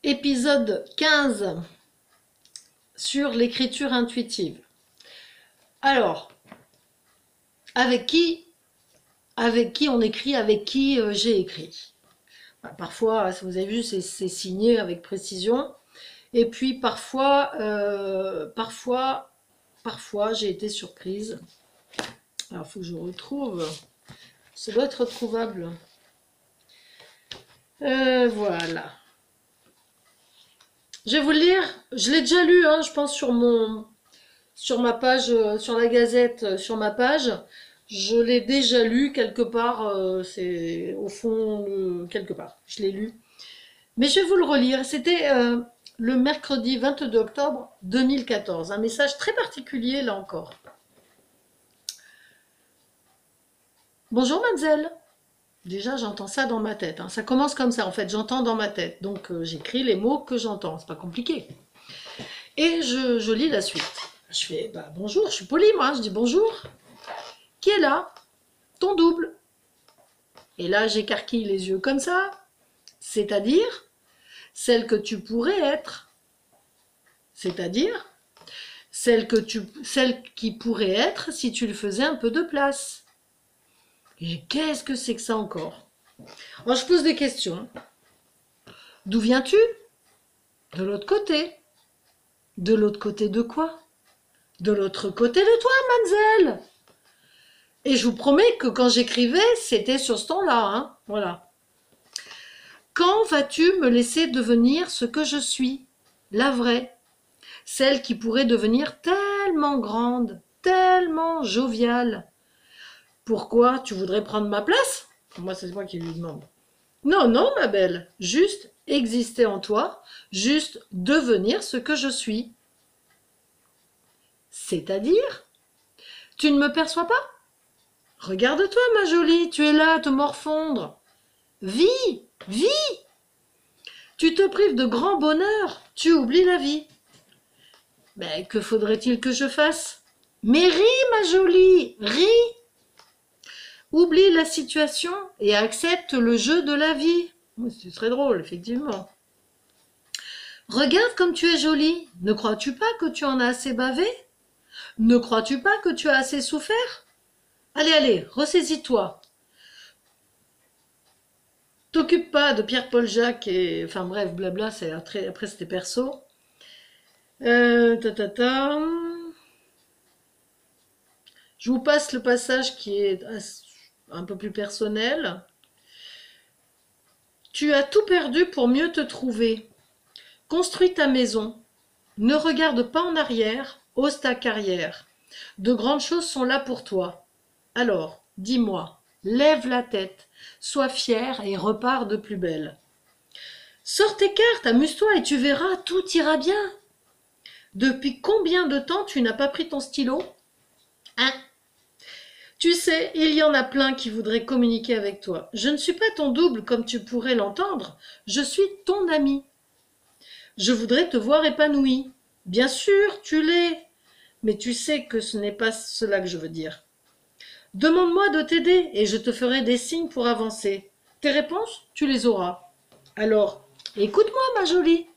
Épisode 15 sur l'écriture intuitive. Alors, avec qui on écrit, avec qui j'ai écrit. Parfois, si vous avez vu, c'est signé avec précision. Et puis parfois, j'ai été surprise. Alors, il faut que je retrouve. Ça doit être retrouvable. Voilà. Je vais vous le lire. Je l'ai déjà lu, hein, je pense, sur ma page, sur la Gazette, sur ma page. Je l'ai déjà lu quelque part, c'est au fond, quelque part. Je l'ai lu. Mais je vais vous le relire. C'était le mercredi 22 octobre 2014. Un message très particulier, là encore. Bonjour, mademoiselle. Déjà, j'entends ça dans ma tête, hein. Ça commence comme ça, en fait. J'entends dans ma tête. Donc, j'écris les mots que j'entends. C'est pas compliqué. Et je lis la suite. Je fais, bonjour, je suis polie, moi. Je dis bonjour. Qui est là? Ton double. Et là, j'écarquille les yeux comme ça. C'est-à-dire, celle que tu pourrais être. C'est-à-dire, celle qui pourrait être si tu le faisais un peu de place. Et qu'est-ce que c'est que ça encore? Alors, je pose des questions. D'où viens-tu? De l'autre côté. De l'autre côté de quoi? De l'autre côté de toi, mademoiselle. Et je vous promets que quand j'écrivais, c'était sur ce ton-là, hein. Voilà. Quand vas-tu me laisser devenir ce que je suis? La vraie. Celle qui pourrait devenir tellement grande, tellement joviale. Pourquoi? Tu voudrais prendre ma place? Moi, c'est moi qui lui demande. Non, non, ma belle. Juste exister en toi, juste devenir ce que je suis. C'est-à-dire? Tu ne me perçois pas? Regarde-toi, ma jolie, tu es là à te morfondre. Vis, vis. Tu te prives de grand bonheur, tu oublies la vie. Mais que faudrait-il que je fasse? Mais ris, ma jolie, ris. Oublie la situation et accepte le jeu de la vie. C'est très drôle, effectivement. Regarde comme tu es jolie. Ne crois-tu pas que tu en as assez bavé? Ne crois-tu pas que tu as assez souffert? Allez, allez, ressaisis-toi. T'occupe pas de Pierre-Paul Jacques et... Enfin bref, blabla, après c'était perso. Ta, ta, ta. Je vous passe le passage qui est un peu plus personnel. Tu as tout perdu pour mieux te trouver. Construis ta maison. Ne regarde pas en arrière, ose ta carrière. De grandes choses sont là pour toi. Alors, dis-moi, lève la tête, sois fier et repars de plus belle. Sors tes cartes, amuse-toi et tu verras, tout ira bien. Depuis combien de temps tu n'as pas pris ton stylo? Hein? Tu sais, il y en a plein qui voudraient communiquer avec toi. Je ne suis pas ton double comme tu pourrais l'entendre, je suis ton ami. Je voudrais te voir épanoui. Bien sûr, tu l'es, mais tu sais que ce n'est pas cela que je veux dire. Demande-moi de t'aider et je te ferai des signes pour avancer. Tes réponses, tu les auras. Alors, écoute-moi, ma jolie.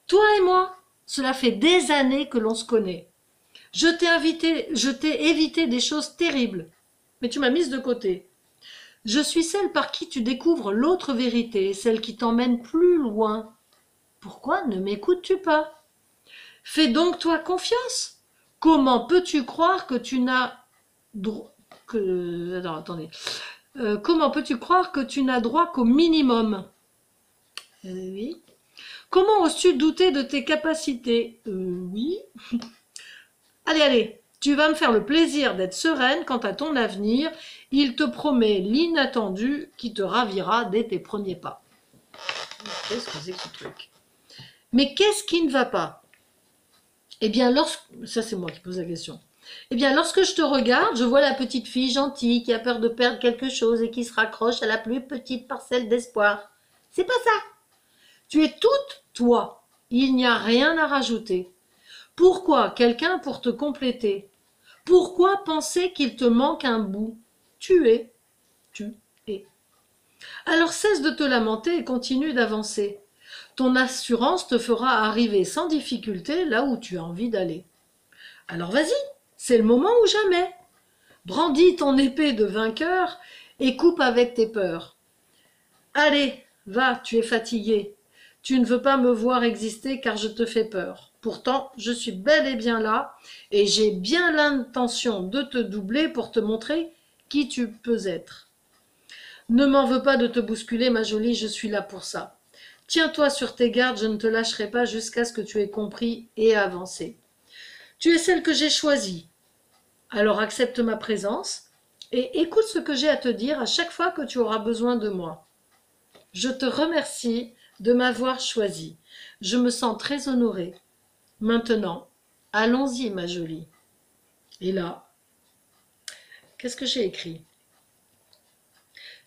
Toi et moi, cela fait des années que l'on se connaît. Je t'ai évité des choses terribles, mais tu m'as mise de côté. Je suis celle par qui tu découvres l'autre vérité, celle qui t'emmène plus loin. Pourquoi ne m'écoutes-tu pas? Fais donc toi confiance. Comment peux-tu croire que tu n'as comment peux-tu croire que tu n'as droit qu'au minimum? Oui. Comment oses-tu douter de tes capacités? Oui. Allez, allez, tu vas me faire le plaisir d'être sereine quant à ton avenir. Il te promet l'inattendu qui te ravira dès tes premiers pas. Qu'est-ce que c'est que ce truc? Mais qu'est-ce qui ne va pas? Eh bien, ça c'est moi qui pose la question. Eh bien, lorsque je te regarde, je vois la petite fille gentille qui a peur de perdre quelque chose et qui se raccroche à la plus petite parcelle d'espoir. C'est pas ça. Tu es toute toi. Il n'y a rien à rajouter. Pourquoi quelqu'un pour te compléter? Pourquoi penser qu'il te manque un bout? Tu es. Alors cesse de te lamenter et continue d'avancer. Ton assurance te fera arriver sans difficulté là où tu as envie d'aller. Alors vas-y, c'est le moment ou jamais. Brandis ton épée de vainqueur et coupe avec tes peurs. Allez, va, tu es fatigué. Tu ne veux pas me voir exister car je te fais peur. Pourtant, je suis bel et bien là et j'ai bien l'intention de te doubler pour te montrer qui tu peux être. Ne m'en veux pas de te bousculer, ma jolie, je suis là pour ça. Tiens-toi sur tes gardes, je ne te lâcherai pas jusqu'à ce que tu aies compris et avancé. Tu es celle que j'ai choisie. Alors accepte ma présence et écoute ce que j'ai à te dire à chaque fois que tu auras besoin de moi. Je te remercie de m'avoir choisi. Je me sens très honorée. Maintenant, allons-y, ma jolie. Et là, qu'est-ce que j'ai écrit?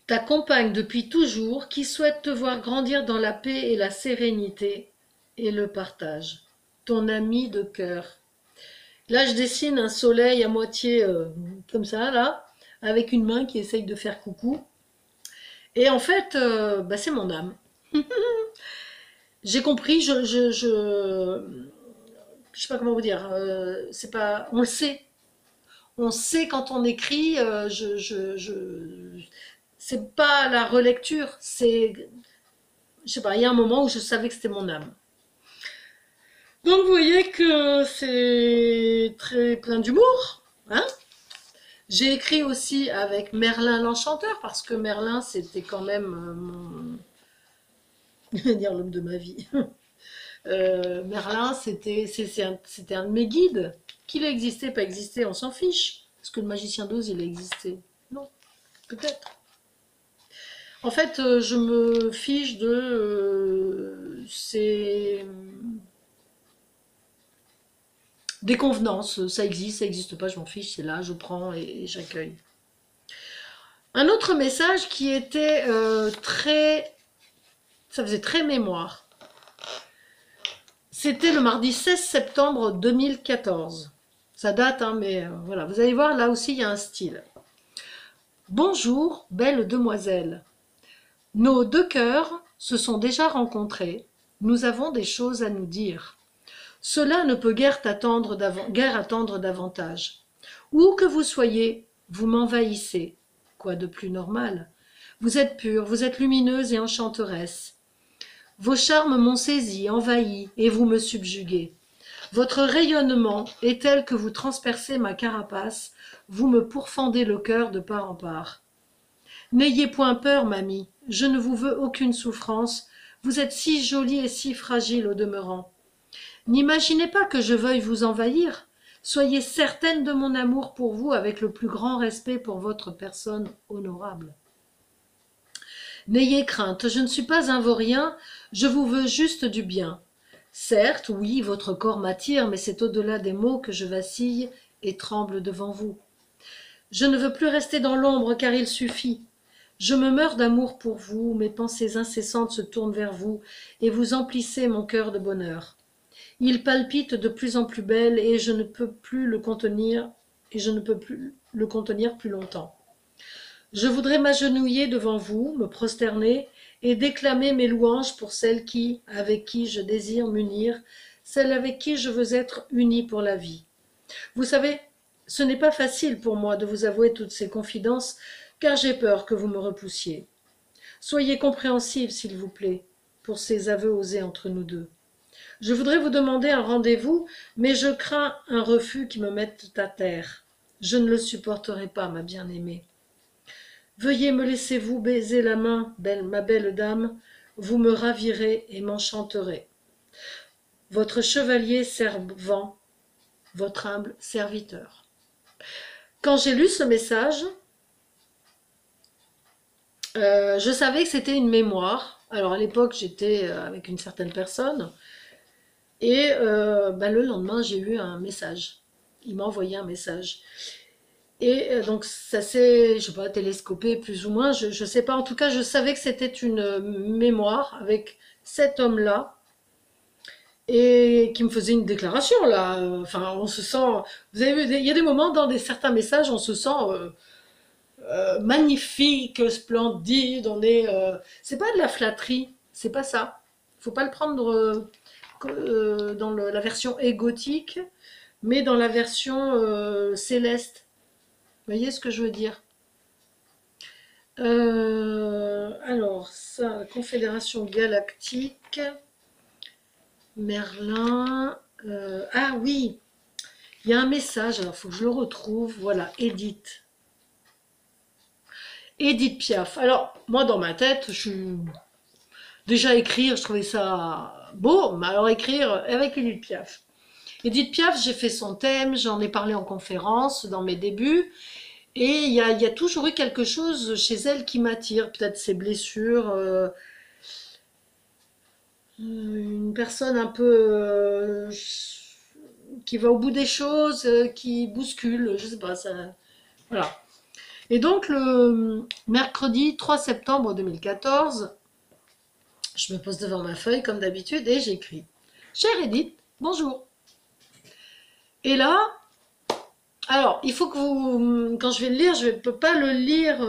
Ta compagne depuis toujours qui souhaite te voir grandir dans la paix et la sérénité et le partage. Ton ami de cœur. Là, je dessine un soleil à moitié comme ça, là, avec une main qui essaye de faire coucou. Et en fait, c'est mon âme. J'ai compris, je sais pas comment vous dire, c'est pas, on le sait. On sait quand on écrit, c'est pas la relecture, c'est, je sais pas, il y a un moment où je savais que c'était mon âme. Donc vous voyez que c'est très plein d'humour, hein. J'ai écrit aussi avec Merlin l'Enchanteur, parce que Merlin, c'était quand même je vais dire l'homme de ma vie. Merlin, c'était un de mes guides. Qu'il ait existé, pas existé, on s'en fiche. Est-ce que le magicien d'Oz, il a existé? Non, peut-être. En fait, je me fiche de des convenances. Ça existe, ça n'existe pas, je m'en fiche, c'est là, je prends et j'accueille. Un autre message qui était ça faisait très mémoire. C'était le mardi 16 septembre 2014. Ça date, hein, mais voilà. Vous allez voir, là aussi, il y a un style. Bonjour, belle demoiselle. Nos deux cœurs se sont déjà rencontrés. Nous avons des choses à nous dire. Cela ne peut guère attendre davantage. Où que vous soyez, vous m'envahissez. Quoi de plus normal? Vous êtes pure, vous êtes lumineuse et enchanteresse. Vos charmes m'ont saisi, envahi, et vous me subjuguez. Votre rayonnement est tel que vous transpercez ma carapace, vous me pourfendez le cœur de part en part. N'ayez point peur, mamie, je ne vous veux aucune souffrance, vous êtes si jolie et si fragile au demeurant. N'imaginez pas que je veuille vous envahir, soyez certaine de mon amour pour vous avec le plus grand respect pour votre personne honorable. N'ayez crainte, je ne suis pas un vaurien, je vous veux juste du bien. Certes, oui, votre corps m'attire, mais c'est au-delà des mots que je vacille et tremble devant vous. Je ne veux plus rester dans l'ombre car il suffit. Je me meurs d'amour pour vous, mes pensées incessantes se tournent vers vous et vous emplissez mon cœur de bonheur. Il palpite de plus en plus belle et je ne peux plus le contenir plus longtemps. Je voudrais m'agenouiller devant vous, me prosterner et déclamer mes louanges pour celle avec qui je désire m'unir, celle avec qui je veux être unie pour la vie. Vous savez, ce n'est pas facile pour moi de vous avouer toutes ces confidences, car j'ai peur que vous me repoussiez. Soyez compréhensive, s'il vous plaît, pour ces aveux osés entre nous deux. Je voudrais vous demander un rendez-vous, mais je crains un refus qui me mette à terre. Je ne le supporterai pas, ma bien-aimée. Veuillez me laisser vous baiser la main, ma belle dame, vous me ravirez et m'enchanterez. Votre chevalier servant, votre humble serviteur. Quand j'ai lu ce message, je savais que c'était une mémoire. Alors à l'époque, j'étais avec une certaine personne, et le lendemain, j'ai eu un message. Il m'a envoyé un message. Et donc ça s'est, je sais pas, télescopé plus ou moins, je sais pas, en tout cas je savais que c'était une mémoire avec cet homme-là, et qui me faisait une déclaration là, enfin on se sent, vous avez vu, il y a des moments dans certains messages, on se sent magnifique, splendide, c'est pas de la flatterie, c'est pas ça, faut pas le prendre dans la version égotique, mais dans la version céleste. Vous voyez ce que je veux dire? Alors, ça, Confédération Galactique, Merlin. Ah oui, il y a un message, alors il faut que je le retrouve. Voilà, Edith. Edith Piaf. Alors, moi, dans ma tête, je suis déjà écrire, je trouvais ça beau, mais alors écrire avec Edith Piaf. Edith Piaf, j'ai fait son thème, j'en ai parlé en conférence dans mes débuts, et il y a toujours eu quelque chose chez elle qui m'attire, peut-être ses blessures, une personne un peu qui va au bout des choses, qui bouscule, je sais pas, ça, voilà. Et donc le mercredi 3 septembre 2014, je me pose devant ma feuille comme d'habitude et j'écris. Chère Edith, bonjour. Et là, alors, il faut que vous, quand je vais le lire, je ne peux pas le lire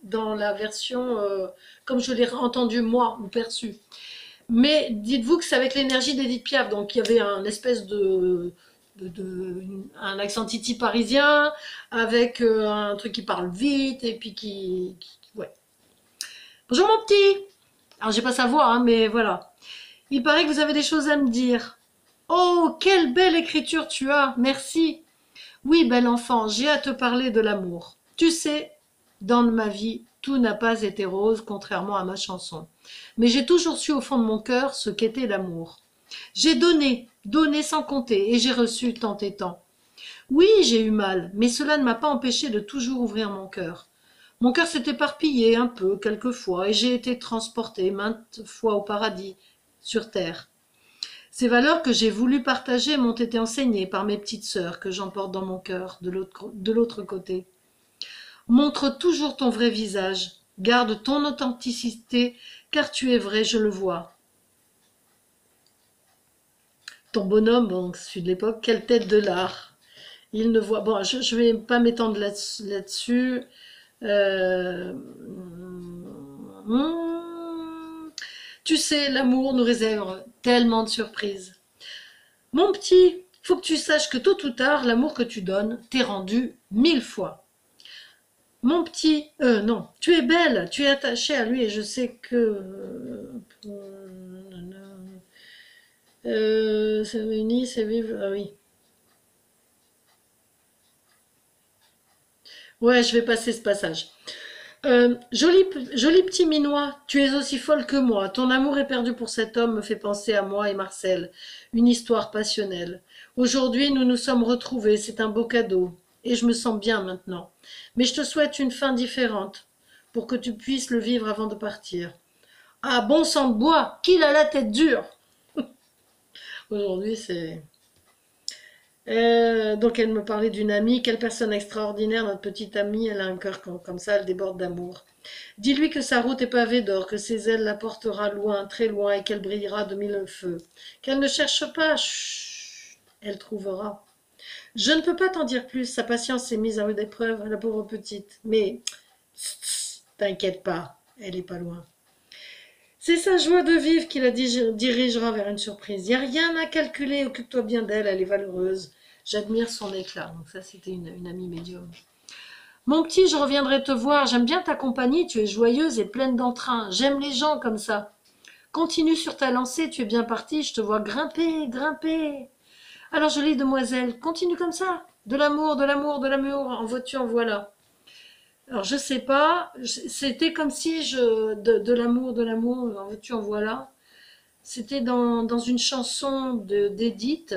dans la version comme je l'ai entendu moi ou perçu. Mais dites-vous que c'est avec l'énergie d'Edith Piaf. Donc il y avait un espèce un accent titi parisien avec un truc qui parle vite et puis ouais. Bonjour mon petit. Alors j'ai pas sa voix, hein, mais voilà. Il paraît que vous avez des choses à me dire. Oh, quelle belle écriture tu as. Merci. Oui, bel enfant, j'ai à te parler de l'amour. Tu sais, dans ma vie, tout n'a pas été rose, contrairement à ma chanson. Mais j'ai toujours su au fond de mon cœur ce qu'était l'amour. J'ai donné, donné sans compter, et j'ai reçu tant et tant. Oui, j'ai eu mal, mais cela ne m'a pas empêché de toujours ouvrir mon cœur. Mon cœur s'est éparpillé un peu, quelquefois, et j'ai été transporté maintes fois au paradis, sur terre. Ces valeurs que j'ai voulu partager m'ont été enseignées par mes petites sœurs que j'emporte dans mon cœur de l'autre côté. Montre toujours ton vrai visage, garde ton authenticité, car tu es vrai, je le vois. Ton bonhomme, bon, celui de l'époque, quelle tête de lard. Il ne voit... Bon, je ne vais pas m'étendre là-dessus. Euh, Tu sais, l'amour nous réserve tellement de surprises. Mon petit, faut que tu saches que tôt ou tard, l'amour que tu donnes t'est rendu 1000 fois. Mon petit, non, tu es belle, tu es attachée à lui et je sais que... c'est uni, c'est vivre... Ah oui. Ouais, je vais passer ce passage. Joli petit minois, tu es aussi folle que moi. Ton amour éperdu pour cet homme me fait penser à moi et Marcel. Une histoire passionnelle. Aujourd'hui, nous nous sommes retrouvés, c'est un beau cadeau. Et je me sens bien maintenant. Mais je te souhaite une fin différente, pour que tu puisses le vivre avant de partir. Ah, bon sang de bois, qu'il a la tête dure. Aujourd'hui, c'est... donc elle me parlait d'une amie, quelle personne extraordinaire, notre petite amie, elle a un cœur comme ça, elle déborde d'amour. Dis-lui que sa route est pavée d'or, que ses ailes la portera loin, très loin, et qu'elle brillera de mille feux. Qu'elle ne cherche pas, chut, elle trouvera. Je ne peux pas t'en dire plus, sa patience est mise à rude épreuve, la pauvre petite. Mais, t'inquiète pas, elle est pas loin. C'est sa joie de vivre qui la dirigera vers une surprise. Il n'y a rien à calculer, occupe-toi bien d'elle, elle est valeureuse. J'admire son éclat. Donc ça, c'était une amie médium. Mon petit, je reviendrai te voir. J'aime bien ta compagnie. Tu es joyeuse et pleine d'entrain. J'aime les gens comme ça. Continue sur ta lancée. Tu es bien partie. Je te vois grimper, grimper. Alors, jolie demoiselle, continue comme ça. De l'amour, de l'amour, de l'amour. En veux-tu, en voilà. Alors, je sais pas. C'était comme si de l'amour, en veux-tu, en voilà. C'était dans une chanson d'Edith.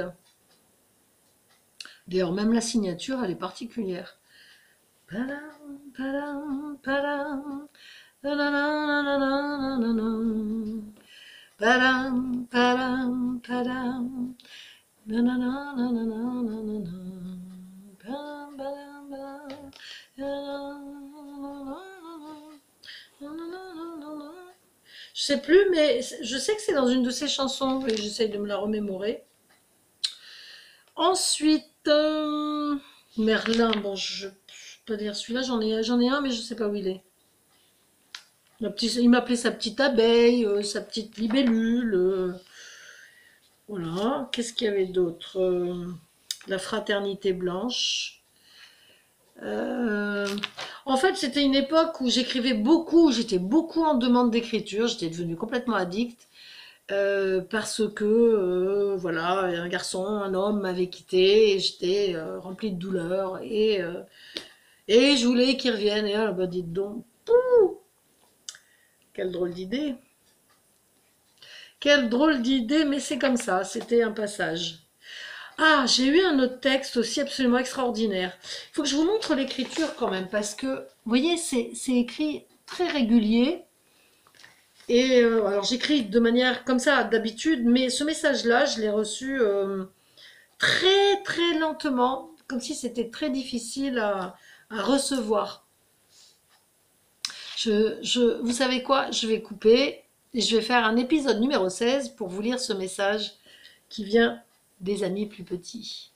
D'ailleurs, même la signature, elle est particulière. Padam, padam, padam, nananananananana. Padam, padam, padam, nanananananana. Padam, padam, padam. Je sais plus, mais je sais que c'est dans une de ses chansons et j'essaye de me la remémorer. Ensuite, Merlin, bon, je peux pas dire celui-là, j'en ai un, mais je sais pas où il est. Il m'appelait sa petite abeille, sa petite libellule. Voilà. Qu'est-ce qu'il y avait d'autre? La fraternité blanche. Euh, En fait, c'était une époque où j'écrivais beaucoup, j'étais beaucoup en demande d'écriture, j'étais devenue complètement addict parce que voilà, un garçon, un homme m'avait quitté et j'étais remplie de douleur et je voulais qu'il revienne. Et ah, bah dites donc, quelle drôle d'idée, quelle drôle d'idée, mais c'est comme ça, c'était un passage. Ah, j'ai eu un autre texte aussi absolument extraordinaire. Il faut que je vous montre l'écriture quand même, parce que, vous voyez, c'est écrit très régulier. Et alors j'écris de manière comme ça d'habitude, mais ce message-là, je l'ai reçu très très lentement, comme si c'était très difficile à recevoir. Vous savez quoi? Je vais couper et je vais faire un épisode numéro 16 pour vous lire ce message qui vient des amis plus petits.